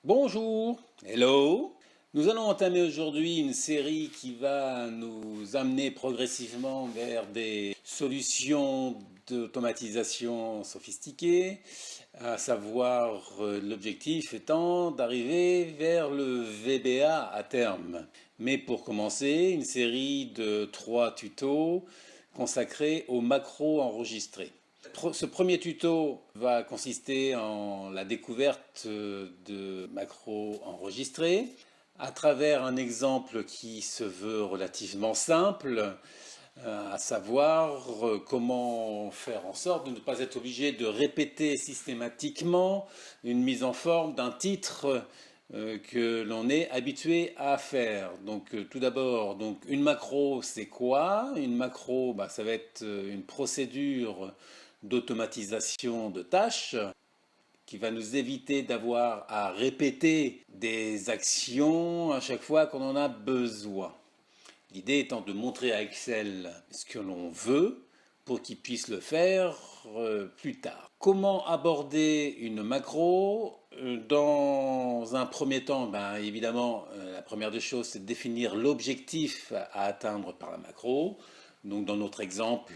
Bonjour, hello. Nous allons entamer aujourd'hui une série qui va nous amener progressivement vers des solutions d'automatisation sophistiquées, à savoir l'objectif étant d'arriver vers le VBA à terme. Mais pour commencer, une série de 3 tutos consacrés aux macros enregistrés. Ce premier tuto va consister en la découverte de macros enregistrés à travers un exemple qui se veut relativement simple, à savoir comment faire en sorte de ne pas être obligé de répéter systématiquement une mise en forme d'un titre que l'on est habitué à faire. Donc tout d'abord, une macro c'est quoi? Une macro, ça va être une procédure d'automatisation de tâches qui va nous éviter d'avoir à répéter des actions à chaque fois qu'on en a besoin. L'idée étant de montrer à Excel ce que l'on veut pour qu'il puisse le faire plus tard. Comment aborder une macro? Dans un premier temps, évidemment, la première des choses, c'est de définir l'objectif à atteindre par la macro. Donc dans notre exemple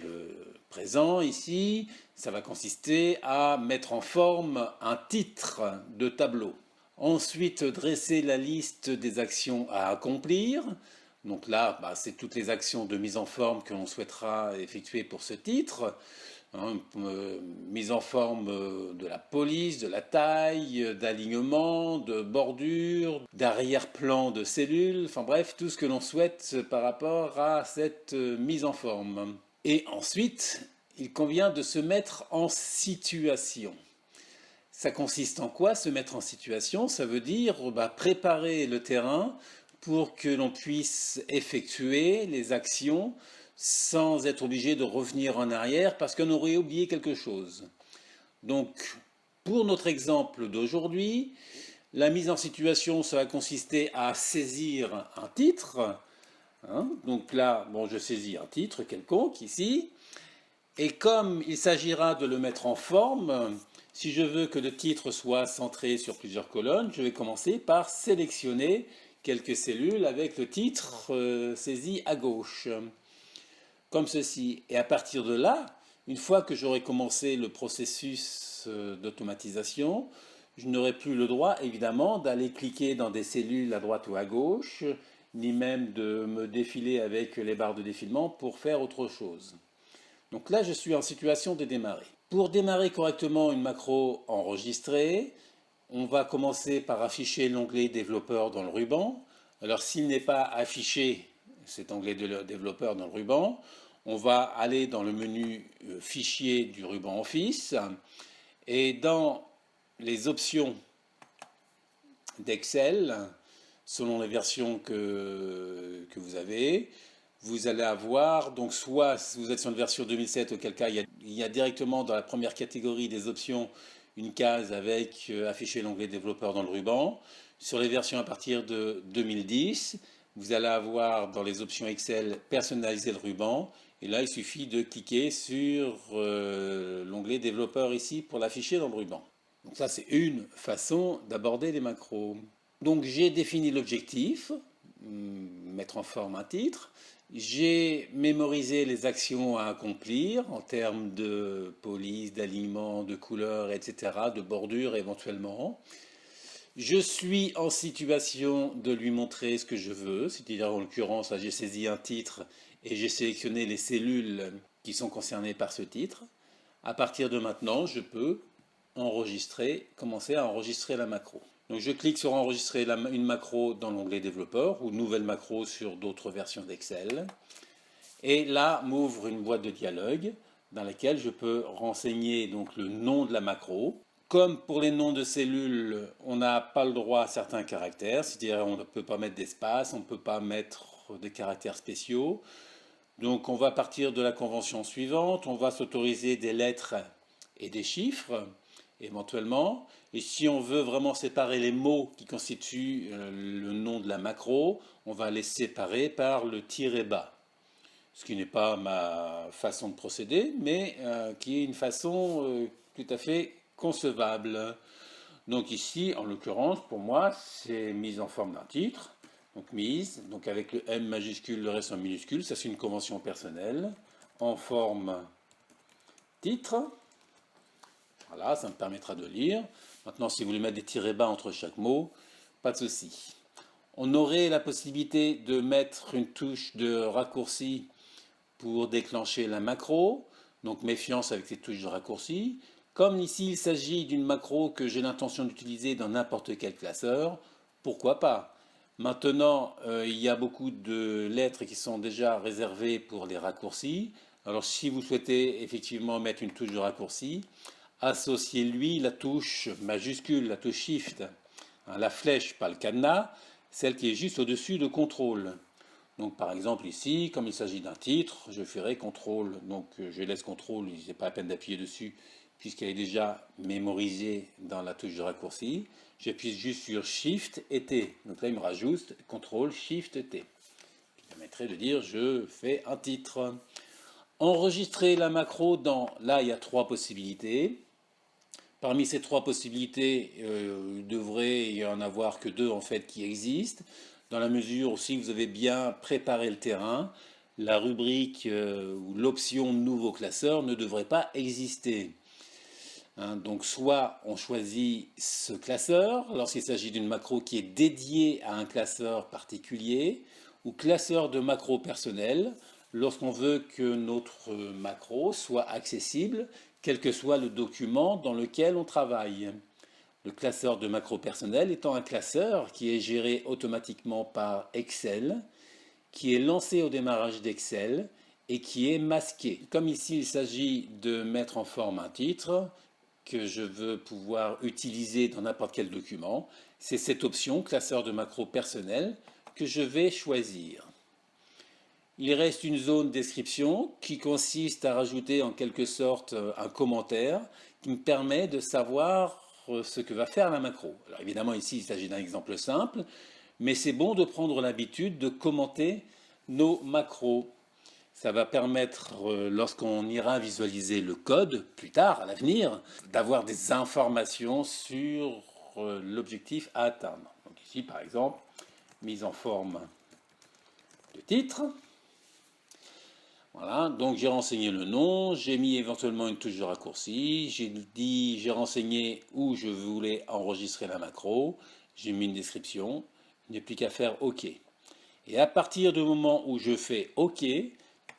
présent ici, ça va consister à mettre en forme un titre de tableau. Ensuite, dresser la liste des actions à accomplir. Donc là, c'est toutes les actions de mise en forme que l'on souhaitera effectuer pour ce titre. Mise en forme de la police, de la taille, d'alignement, de bordure, d'arrière-plan de cellules, enfin bref, tout ce que l'on souhaite par rapport à cette mise en forme. Et ensuite, il convient de se mettre en situation. Ça consiste en quoi, se mettre en situation? Ça veut dire préparer le terrain pour que l'on puisse effectuer les actions sans être obligé de revenir en arrière parce qu'on aurait oublié quelque chose. Donc, pour notre exemple d'aujourd'hui, la mise en situation, ça va consister à saisir un titre. Donc là, je saisis un titre quelconque ici. Et comme il s'agira de le mettre en forme, si je veux que le titre soit centré sur plusieurs colonnes, je vais commencer par sélectionner quelques cellules avec le titre saisi à gauche, comme ceci. Et à partir de là, une fois que j'aurai commencé le processus d'automatisation, je n'aurai plus le droit, évidemment, d'aller cliquer dans des cellules à droite ou à gauche, ni même de me défiler avec les barres de défilement pour faire autre chose. Donc là, je suis en situation de démarrer. Pour démarrer correctement une macro enregistrée, on va commencer par afficher l'onglet développeur dans le ruban. Alors s'il n'est pas affiché, cet onglet de développeur dans le ruban, on va aller dans le menu fichier du ruban Office et dans les options d'Excel, selon les versions que vous avez, vous allez avoir, donc soit si vous êtes sur une version 2007, auquel cas il y a directement dans la première catégorie des options une case avec afficher l'onglet développeur dans le ruban. Sur les versions à partir de 2010, vous allez avoir dans les options Excel personnaliser le ruban. Et là, il suffit de cliquer sur l'onglet développeur ici pour l'afficher dans le ruban. Donc ça, c'est une façon d'aborder les macros. Donc j'ai défini l'objectif, mettre en forme un titre. J'ai mémorisé les actions à accomplir en termes de police, d'alignement, de couleur, etc., de bordure éventuellement. Je suis en situation de lui montrer ce que je veux, c'est-à-dire en l'occurrence, j'ai saisi un titre et j'ai sélectionné les cellules qui sont concernées par ce titre. À partir de maintenant, je peux commencer à enregistrer la macro. Donc je clique sur enregistrer une macro dans l'onglet développeur ou nouvelle macro sur d'autres versions d'Excel. Et là m'ouvre une boîte de dialogue dans laquelle je peux renseigner donc le nom de la macro. Comme pour les noms de cellules, on n'a pas le droit à certains caractères, c'est-à-dire on ne peut pas mettre d'espace, on ne peut pas mettre de caractères spéciaux. Donc on va partir de la convention suivante, on va s'autoriser des lettres et des chiffres éventuellement. Et si on veut vraiment séparer les mots qui constituent le nom de la macro, on va les séparer par le tiret bas. Ce qui n'est pas ma façon de procéder, mais qui est une façon tout à fait concevable. Donc ici, en l'occurrence, pour moi, c'est mise en forme d'un titre. Donc mise, donc avec le M majuscule, le reste en minuscule, ça c'est une convention personnelle. En forme titre. Voilà, ça me permettra de lire. Maintenant, si vous voulez mettre des tirets bas entre chaque mot, pas de souci. On aurait la possibilité de mettre une touche de raccourci pour déclencher la macro. Donc méfiance avec ces touches de raccourci. Comme ici, il s'agit d'une macro que j'ai l'intention d'utiliser dans n'importe quel classeur, pourquoi pas? Maintenant, il y a beaucoup de lettres qui sont déjà réservées pour les raccourcis. Alors si vous souhaitez effectivement mettre une touche de raccourci, associez-lui la touche majuscule, la touche Shift, la flèche, pas le cadenas, celle qui est juste au-dessus de contrôle. Donc par exemple ici, comme il s'agit d'un titre, je ferai contrôle. Donc je laisse contrôle, il n'est pas la peine d'appuyer dessus puisqu'elle est déjà mémorisée dans la touche de raccourci. J'appuie juste sur Shift et T. Donc là il me rajoute contrôle Shift T. Qui permettrait de dire je fais un titre. Enregistrer la macro dans, là il y a 3 possibilités. Parmi ces 3 possibilités, il devrait y en avoir que 2 en fait qui existent. Dans la mesure où si vous avez bien préparé le terrain, la rubrique ou l'option nouveau classeur ne devrait pas exister. Donc soit on choisit ce classeur lorsqu'il s'agit d'une macro qui est dédiée à un classeur particulier, ou classeur de macro personnel lorsqu'on veut que notre macro soit accessible quel que soit le document dans lequel on travaille. Le classeur de macro personnel étant un classeur qui est géré automatiquement par Excel, qui est lancé au démarrage d'Excel et qui est masqué. Comme ici il s'agit de mettre en forme un titre que je veux pouvoir utiliser dans n'importe quel document, c'est cette option classeur de macro personnel que je vais choisir. Il reste une zone description qui consiste à rajouter en quelque sorte un commentaire qui me permet de savoir ce que va faire la macro. Alors évidemment ici il s'agit d'un exemple simple, mais c'est bon de prendre l'habitude de commenter nos macros. Ça va permettre, lorsqu'on ira visualiser le code plus tard, à l'avenir, d'avoir des informations sur l'objectif à atteindre. Donc ici par exemple, mise en forme de titre. Voilà, donc j'ai renseigné le nom, j'ai mis éventuellement une touche de raccourci, j'ai renseigné où je voulais enregistrer la macro, j'ai mis une description, il n'y a plus qu'à faire OK. Et à partir du moment où je fais OK,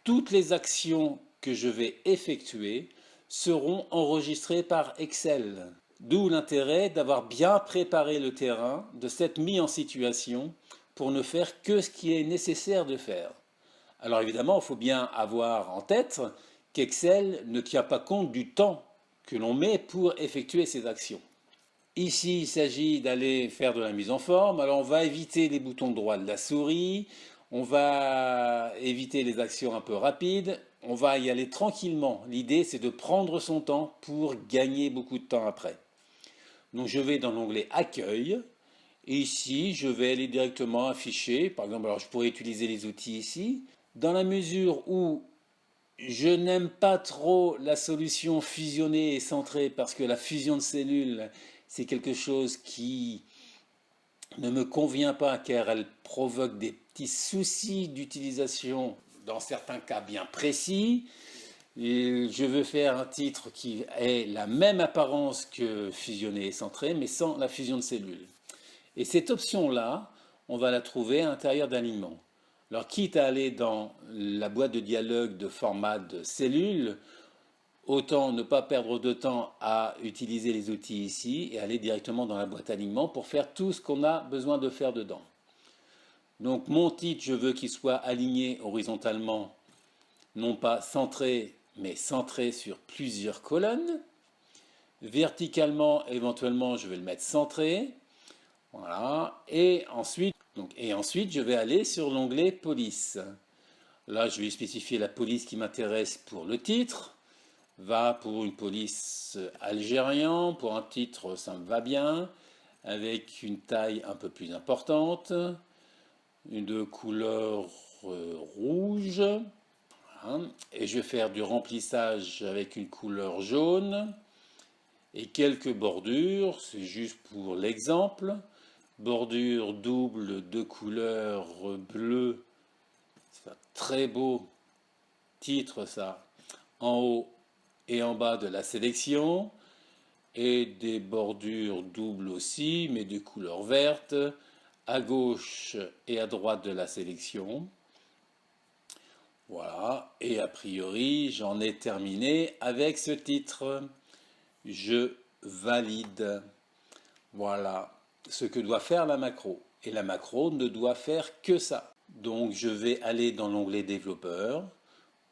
toutes les actions que je vais effectuer seront enregistrées par Excel. D'où l'intérêt d'avoir bien préparé le terrain, de s'être mis en situation pour ne faire que ce qui est nécessaire de faire. Alors évidemment, il faut bien avoir en tête qu'Excel ne tient pas compte du temps que l'on met pour effectuer ces actions. Ici, il s'agit d'aller faire de la mise en forme. Alors on va éviter les boutons droits de la souris, on va éviter les actions un peu rapides, on va y aller tranquillement. L'idée, c'est de prendre son temps pour gagner beaucoup de temps après. Donc je vais dans l'onglet Accueil. Et ici, je vais aller directement afficher. Par exemple, alors je pourrais utiliser les outils ici. Dans la mesure où je n'aime pas trop la solution fusionnée et centrée parce que la fusion de cellules, c'est quelque chose qui ne me convient pas car elle provoque des petits soucis d'utilisation dans certains cas bien précis. Et je veux faire un titre qui ait la même apparence que fusionné et centré, mais sans la fusion de cellules. Et cette option-là, on va la trouver à l'intérieur d'alignement. Alors, quitte à aller dans la boîte de dialogue de format de cellules, autant ne pas perdre de temps à utiliser les outils ici et aller directement dans la boîte alignement pour faire tout ce qu'on a besoin de faire dedans. Donc, mon titre, je veux qu'il soit aligné horizontalement, non pas centré, mais centré sur plusieurs colonnes. Verticalement, éventuellement, je vais le mettre centré. Voilà. Et ensuite, je vais aller sur l'onglet police. Là, je vais spécifier la police qui m'intéresse pour le titre. Va pour une police algérienne. Pour un titre, ça me va bien. Avec une taille un peu plus importante. De couleur rouge. Voilà. Et je vais faire du remplissage avec une couleur jaune. et quelques bordures, c'est juste pour l'exemple. Bordure double de couleur bleue, c'est un très beau titre ça, en haut et en bas de la sélection, et des bordures doubles aussi, mais de couleur verte, à gauche et à droite de la sélection. Voilà, et a priori, j'en ai terminé avec ce titre. Je valide. Voilà ce que doit faire la macro. Et la macro ne doit faire que ça. Donc je vais aller dans l'onglet développeur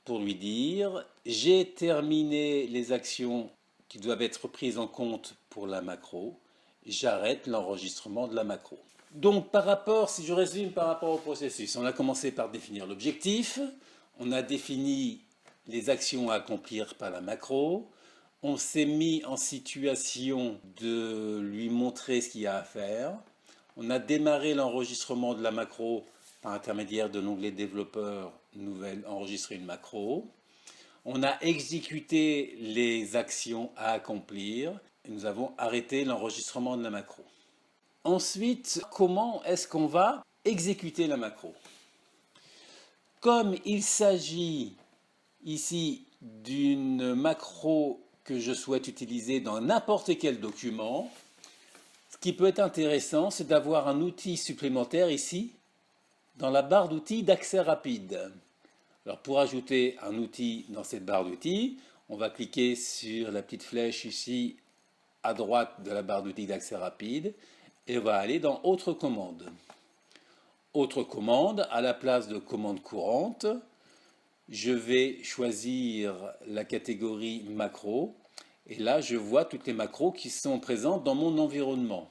pour lui dire j'ai terminé les actions qui doivent être prises en compte pour la macro. J'arrête l'enregistrement de la macro. Donc par rapport, si je résume par rapport au processus, on a commencé par définir l'objectif, on a défini les actions à accomplir par la macro, on s'est mis en situation de lui montrer ce qu'il y a à faire, on a démarré l'enregistrement de la macro par intermédiaire de l'onglet développeur, nouvelle, enregistrer une macro, on a exécuté les actions à accomplir et nous avons arrêté l'enregistrement de la macro. Ensuite, comment est-ce qu'on va exécuter la macro? Comme il s'agit ici d'une macro que je souhaite utiliser dans n'importe quel document, ce qui peut être intéressant, c'est d'avoir un outil supplémentaire ici, dans la barre d'outils d'accès rapide. Alors pour ajouter un outil dans cette barre d'outils, on va cliquer sur la petite flèche ici à droite de la barre d'outils d'accès rapide et on va aller dans Autres commandes. Autre commande, à la place de commande courante, je vais choisir la catégorie macro et là je vois toutes les macros qui sont présentes dans mon environnement.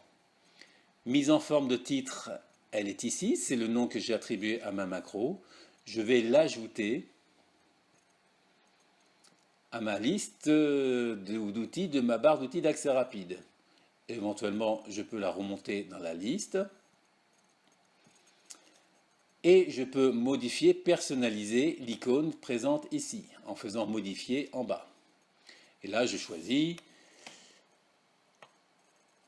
Mise en forme de titre, elle est ici, c'est le nom que j'ai attribué à ma macro. Je vais l'ajouter à ma liste d'outils de ma barre d'outils d'accès rapide. Éventuellement, je peux la remonter dans la liste. Et je peux modifier, personnaliser l'icône présente ici, en faisant modifier en bas. Et là, je choisis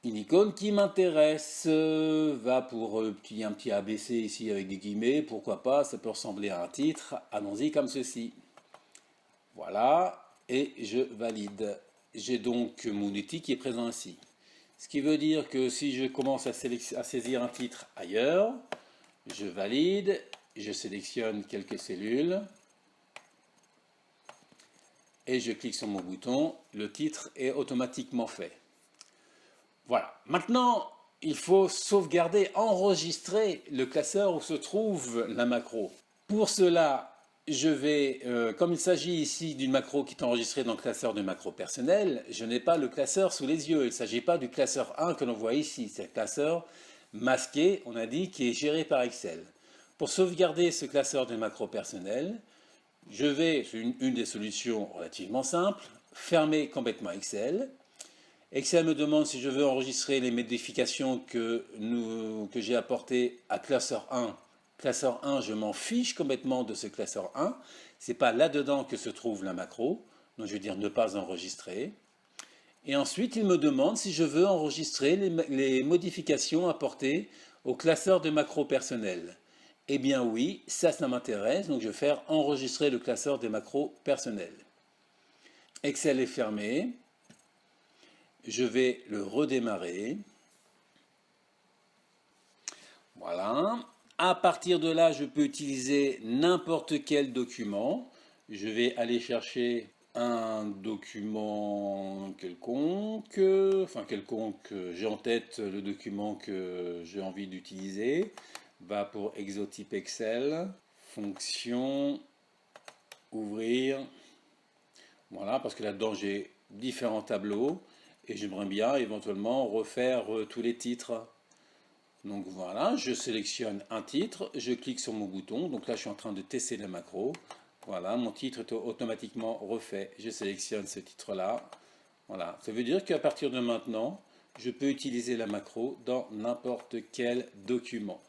une icône qui m'intéresse, va pour un petit ABC ici avec des guillemets, pourquoi pas, ça peut ressembler à un titre, allons-y comme ceci. Voilà, et je valide. J'ai donc mon outil qui est présent ici. Ce qui veut dire que si je commence à saisir un titre ailleurs, je valide, je sélectionne quelques cellules, et je clique sur mon bouton, le titre est automatiquement fait. Voilà. Maintenant, il faut sauvegarder, enregistrer le classeur où se trouve la macro. Pour cela, je vais, comme il s'agit ici d'une macro qui est enregistrée dans le classeur de macro personnel, je n'ai pas le classeur sous les yeux. Il ne s'agit pas du classeur 1 que l'on voit ici. C'est le classeur masqué, on a dit, qui est géré par Excel. Pour sauvegarder ce classeur de macro personnel, je vais, c'est une des solutions relativement simples, fermer complètement Excel. Excel me demande si je veux enregistrer les modifications que j'ai apportées à classeur 1. Classeur 1, je m'en fiche complètement de ce classeur 1. Ce n'est pas là-dedans que se trouve la macro. Donc je vais dire ne pas enregistrer. Et ensuite, il me demande si je veux enregistrer les modifications apportées au classeur de macro personnel. Eh bien oui, ça m'intéresse. Donc je vais faire enregistrer le classeur des macros personnels. Excel est fermé. Je vais le redémarrer. Voilà. À partir de là, je peux utiliser n'importe quel document. Je vais aller chercher un document quelconque. Enfin, quelconque, j'ai en tête le document que j'ai envie d'utiliser. Va pour Exotype Excel. Fonction. Ouvrir. Voilà, parce que là-dedans, j'ai différents tableaux. Et j'aimerais bien éventuellement refaire tous les titres. Donc voilà, je sélectionne un titre, je clique sur mon bouton. Donc là, je suis en train de tester la macro. Voilà, mon titre est automatiquement refait. Je sélectionne ce titre-là. Voilà, ça veut dire qu'à partir de maintenant, je peux utiliser la macro dans n'importe quel document.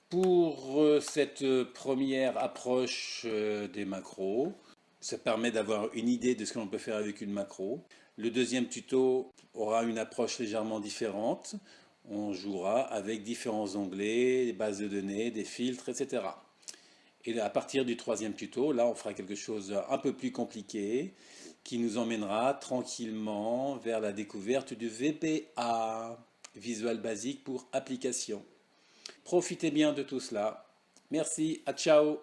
Pour cette première approche des macros, ça permet d'avoir une idée de ce que l'on peut faire avec une macro. Le deuxième tuto aura une approche légèrement différente. On jouera avec différents onglets, des bases de données, des filtres, etc. Et à partir du troisième tuto, là, on fera quelque chose un peu plus compliqué qui nous emmènera tranquillement vers la découverte du VBA, Visual Basic pour application. Profitez bien de tout cela. Merci, à ciao!